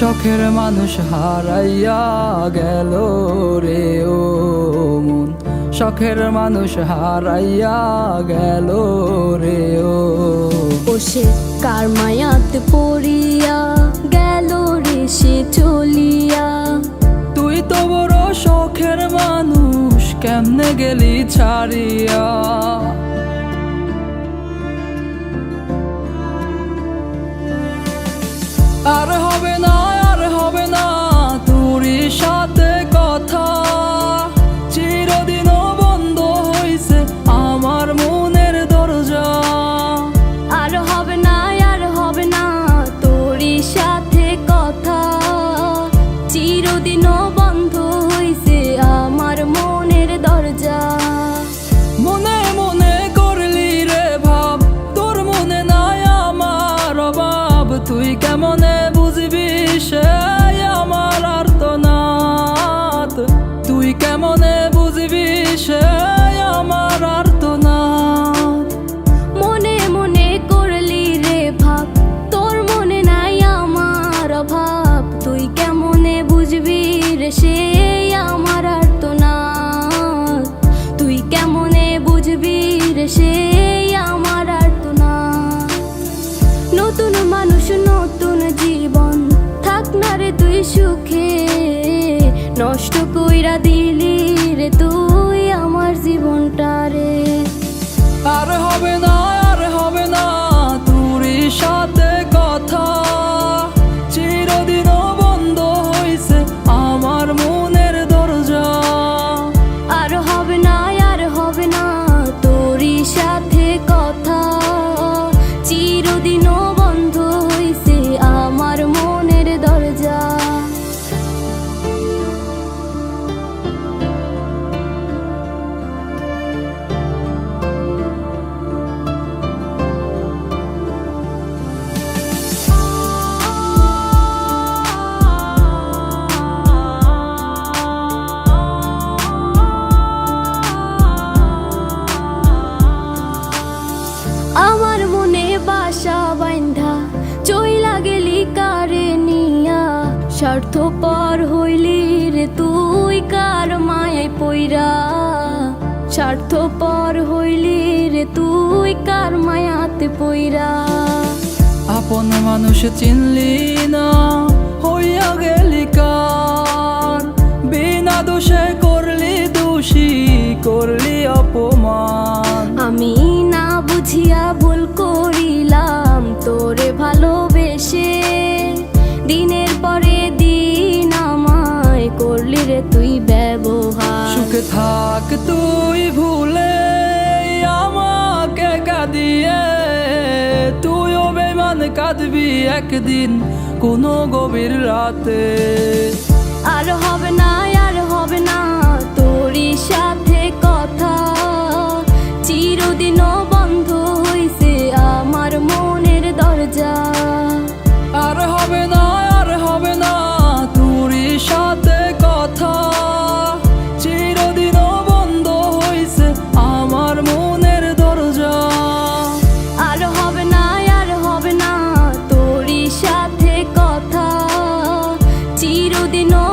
শখের মানুষ হারাইয়া গেল রে ও মন, শখের মানুষ হারাইয়া গেল রে ও। সে কার মায়াত পড়িয়া গেল রে সে চলিয়া। তুই তো বড় শখের মানুষ, কেমনে গেলি ছাড়িয়া। আর হবে না, আর হবে না তোরই সাথে কথা, চিরদিনও বন্ধ হইছে আমার মনের দরজা। আর হবে না, আর হবে না তোরই সাথে কথা, চিরদিনও বন্ধ হইছে আমার মনের দরজা। মনে মনে করলি রে ভাব, তোর মনে নাই আমার অভাব। তুই কেমনে বুঝবি সে আমার আর্তনাদ, তুই কেমনে বুঝবি সে আমার আর্তনাদ। মনে মনে করলি রে ভাব, তোর মনে নাই আমার অভাব। তুই কেমনে বুঝবি রে সে আমার আর্তনাদ, তুই কেমনে বুঝবি রে সে আমার আর্তনাদ। নতুন মানুষ নতুন জীবন, থাক না রে তুই সুখে, নষ্ট কইরা দিলি রে তুই আমার জীবনটা রে। আর হবে না, আর হবে না তোরই সাথে কথা, চিরদিনও বন্ধ হইছে আমার মনের দরজা। আর হবে না, আর হবে না তোরই সাথে কথা, চিরদিনও বন্ধ হইছে আমার মনের দরজা। আমার মনে বাসা বাইন্ধা চইলা গেলি কারে নিয়া, স্বার্থপর হইলি রে তুই কার মায়ায় পইরা। স্বার্থপর হইলি রে তুই কার মায়াতে পইরা। আপন মানুষ চিনলি না, হইয়া গেলি কার। বিনা দোষে করলি দোষী, করলি অপমান। আমি না বুঝিয়া ভুল করিলাম তোরে ভালোবেসে, দিনের পরে দিন আমায় করলি রে তুই ব্যবহার। সুখে থাক তুই ভুলে আমাকে কাঁদিয়ে, তুইও বেমান কাঁদবি একদিন কোনো গভীর রাতে। আর হবে না, আর হবে না তোরই সাথে কথা, চিরদিনও বন্ধ হইছে আমার মনের দরজা। আর হবে না, আর হবে না তোরই সাথে কথা, চিরদিনও বন্ধ হইছে আমার মনের দরজা। আর হবে না, আর হবে না তোরই সাথে কথা, চিরদিনও